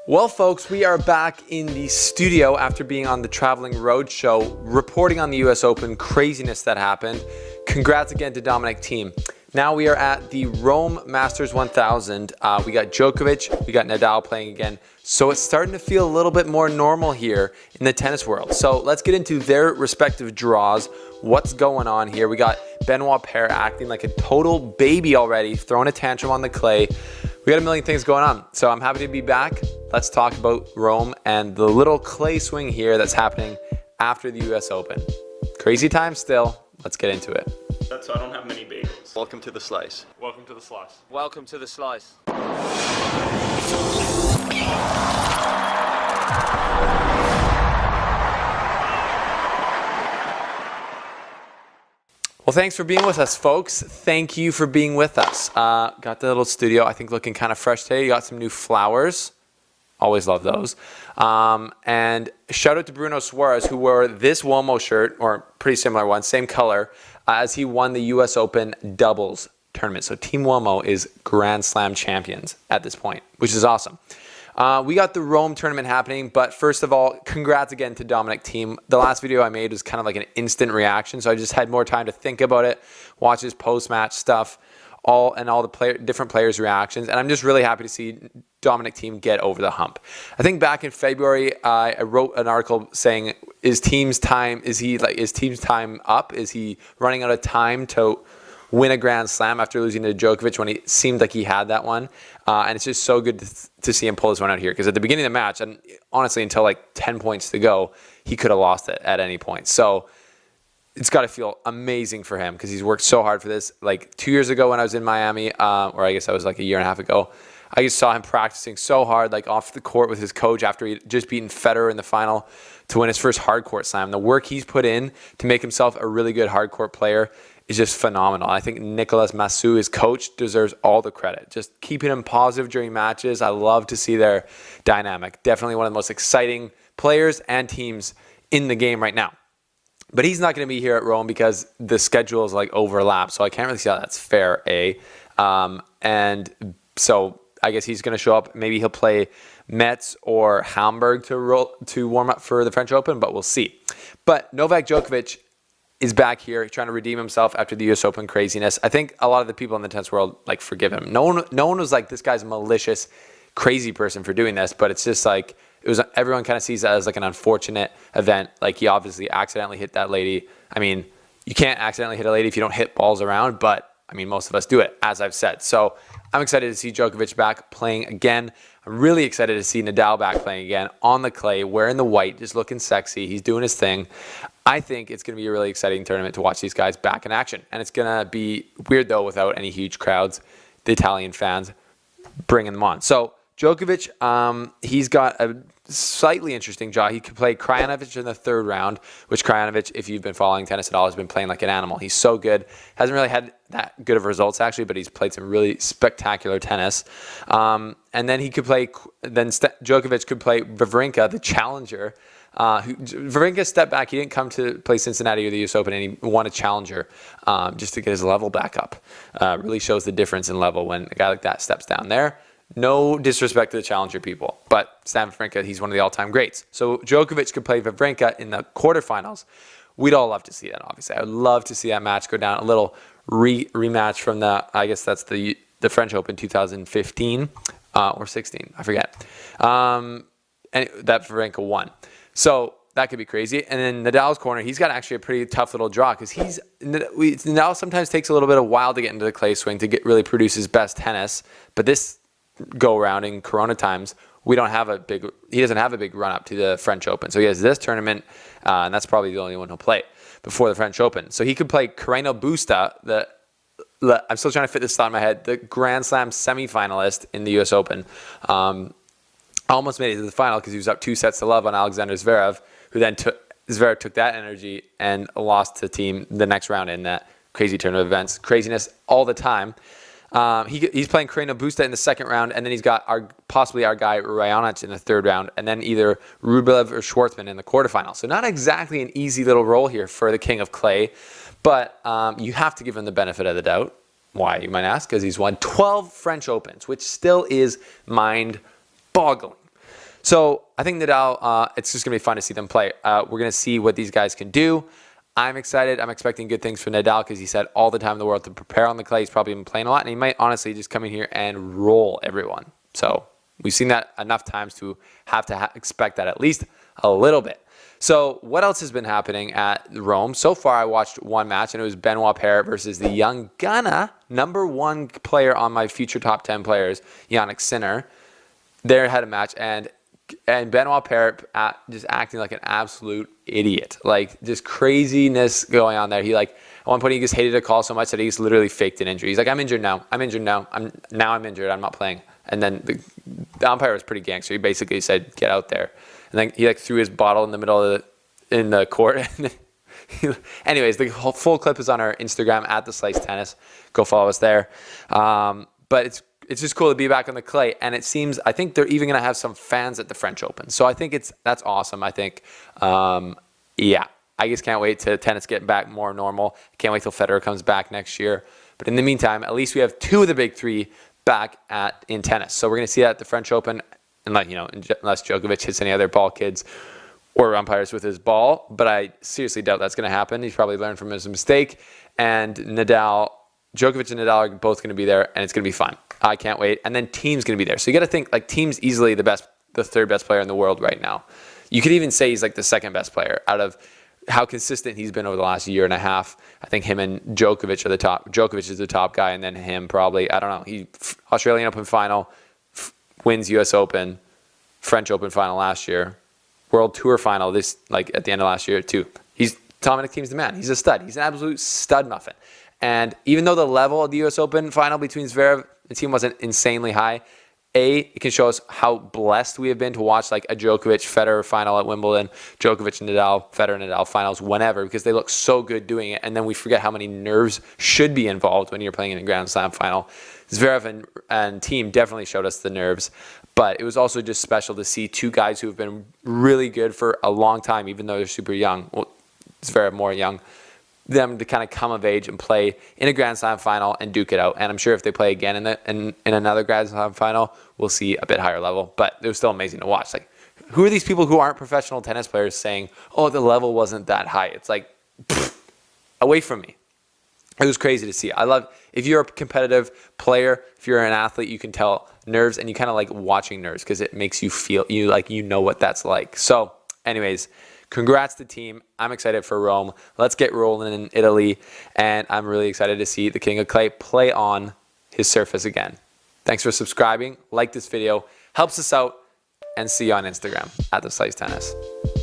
Well, folks, we are back in the studio after being on the traveling road show, reporting on the US Open craziness that happened. Congrats again to Domi Thiem. Now we are at the Rome Masters 1000. We got Djokovic, we got Nadal playing again. So it's starting to feel a little bit more normal here in the tennis world. So let's get into their respective draws. What's going on here? We got Benoit Paire acting like a total baby already, throwing a tantrum on the clay. We got a million things going on. So I'm happy to be back. Let's talk about Rome and the little clay swing here that's happening after the US Open. Crazy time still. Let's get into it. So I don't have many bagels. Welcome to the slice. Welcome to the slice. Welcome to the slice. Well, thanks for being with us, folks. Thank you for being with us. Got the little studio, I think, looking kind of fresh today. You got some new flowers. Always love those. And shout out to Bruno Suarez, who wore this Uomo shirt, or pretty similar one, same color, as he won the US Open doubles tournament. So Team Uomo is Grand Slam champions at this point, which is awesome. We got the Rome tournament happening, but first of all, congrats again to Domi Thiem. The last video I made was kind of like an instant reaction, so I just had more time to think about it, watch his post-match stuff, all the different players' reactions, and I'm just really happy to see Domi Thiem get over the hump. I think back in February, I wrote an article saying, "Is Thiem's time up? Is he running out of time to win a Grand Slam after losing to Djokovic when he seemed like he had that one?" And it's just so good to see him pull this one out here, because at the beginning of the match, and honestly until like 10 points to go, he could have lost it at any point. So it's got to feel amazing for him, because he's worked so hard for this. Like 2 years ago when I was in Miami, or I guess that was like a year and a half ago, I just saw him practicing so hard, like off the court with his coach after he'd just beaten Federer in the final to win his first hard court slam. The work he's put in to make himself a really good hard court player is just phenomenal. I think Nicolas Massu, his coach, deserves all the credit. Just keeping him positive during matches. I love to see their dynamic. Definitely one of the most exciting players and teams in the game right now. But he's not going to be here at Rome because the schedule is like overlap. So I can't really see how that's fair, and so I guess he's going to show up. Maybe he'll play Metz or Hamburg to warm up for the French Open, but we'll see. But Novak Djokovic is back here trying to redeem himself after the US Open craziness. I think a lot of the people in the tennis world forgive him. No one was like, this guy's a malicious, crazy person for doing this, but it's just like, everyone kind of sees that as like an unfortunate event. Like, he obviously accidentally hit that lady. I mean, you can't accidentally hit a lady if you don't hit balls around, but I mean, most of us do it, as I've said. So I'm excited to see Djokovic back playing again. I'm really excited to see Nadal back playing again on the clay, wearing the white, just looking sexy. He's doing his thing. I think it's going to be a really exciting tournament to watch these guys back in action. And it's going to be weird, though, without any huge crowds, the Italian fans bringing them on. So Djokovic, he's got a slightly interesting draw. He could play Krajinovic in the third round, which Krajinovic, if you've been following tennis at all, has been playing like an animal. He's so good. Hasn't really had that good of results, actually, but he's played some really spectacular tennis. And then Djokovic could play Wawrinka, the challenger. Wawrinka stepped back. He didn't come to play Cincinnati or the US Open, and he won a challenger just to get his level back up. Really shows the difference in level when a guy like that steps down there. No disrespect to the challenger people, but Stan Wawrinka, he's one of the all-time greats. So Djokovic could play Wawrinka in the quarterfinals. We'd all love to see that, obviously. I would love to see that match go down. A little rematch from I guess that's the French Open 2015 or 16, I forget. And that Wawrinka won. So that could be crazy. And then Nadal's corner, he's got actually a pretty tough little draw, because Nadal sometimes takes a little bit of while to get into the clay swing to really produce his best tennis. But this go around in Corona times, he doesn't have a big run up to the French Open. So he has this tournament, and that's probably the only one he'll play before the French Open. So he could play Carreno Busta, I'm still trying to fit this thought in my head, the Grand Slam semifinalist in the US Open. Almost made it to the final because he was up 2-0 on Alexander Zverev, who then Zverev took that energy and lost to Thiem the next round in that crazy turn of events. Craziness all the time. He's playing Carreno Busta in the second round, and then he's got possibly our guy Raonic in the third round, and then either Rublev or Schwartzman in the quarterfinal. So not exactly an easy little role here for the king of clay, but you have to give him the benefit of the doubt. Why, you might ask? Because he's won 12 French Opens, which still is mind-boggling. So I think Nadal, it's just going to be fun to see them play. We're going to see what these guys can do. I'm excited. I'm expecting good things for Nadal because he's had all the time in the world to prepare on the clay. He's probably been playing a lot, and he might honestly just come in here and roll everyone. So we've seen that enough times to have to expect that at least a little bit. So what else has been happening at Rome? So far, I watched one match, and it was Benoit Paire versus the young Ghana, #1 player on my future top 10 players, Yannick Sinner. They had a match, and Benoit Paire just acting like an absolute idiot. Like, just craziness going on there. He, like, at one point, he just hated a call so much that he just literally faked an injury. He's like, I'm injured now. I'm injured now. I'm injured. I'm not playing. And then the umpire was pretty gangster. He basically said, get out there. And then he, like, threw his bottle in the middle of the court. Anyways, the whole full clip is on our Instagram, @theslicetennis. Go follow us there. But it's just cool to be back on the clay. And it seems, I think they're even going to have some fans at the French Open. So I think that's awesome. I think, yeah, I just can't wait to tennis get back more normal. Can't wait till Federer comes back next year. But in the meantime, at least we have 2 of the big 3 back in tennis. So we're going to see that at the French Open, unless Djokovic hits any other ball kids or umpires with his ball. But I seriously doubt that's going to happen. He's probably learned from his mistake. And Djokovic and Nadal are both going to be there, and it's going to be fun. I can't wait. And then Thiem's going to be there. So you got to think, like, Thiem's easily the 3rd best player in the world right now. You could even say he's like the 2nd best player out of how consistent he's been over the last year and a half. I think him and Djokovic are the top. Djokovic is the top guy, and then him probably. I don't know. He Australian Open final, wins U.S. Open, French Open final last year, World Tour final at the end of last year too. Dominic Thiem's the man. He's a stud. He's an absolute stud muffin. And even though the level of the U.S. Open final between Zverev and Thiem wasn't insanely high, it can show us how blessed we have been to watch like a Djokovic-Federer final at Wimbledon, Djokovic and Nadal, Federer-Nadal finals, whenever, because they look so good doing it. And then we forget how many nerves should be involved when you're playing in a Grand Slam final. Zverev and Thiem definitely showed us the nerves. But it was also just special to see 2 guys who have been really good for a long time, even though they're super young. Well, Zverev more young. Them to kind of come of age and play in a Grand Slam final and duke it out. And I'm sure if they play again in another Grand Slam final, we'll see a bit higher level. But it was still amazing to watch. Like, who are these people who aren't professional tennis players saying, oh, the level wasn't that high? It's like, away from me. It was crazy to see. I love, if you're a competitive player, if you're an athlete, you can tell nerves, and you kind of like watching nerves because it makes you feel, you know what that's like. So anyways, congrats to Thiem. I'm excited for Rome. Let's get rolling in Italy. And I'm really excited to see the King of Clay play on his surface again. Thanks for subscribing. Like this video. Helps us out. And see you on Instagram @theslicetennis.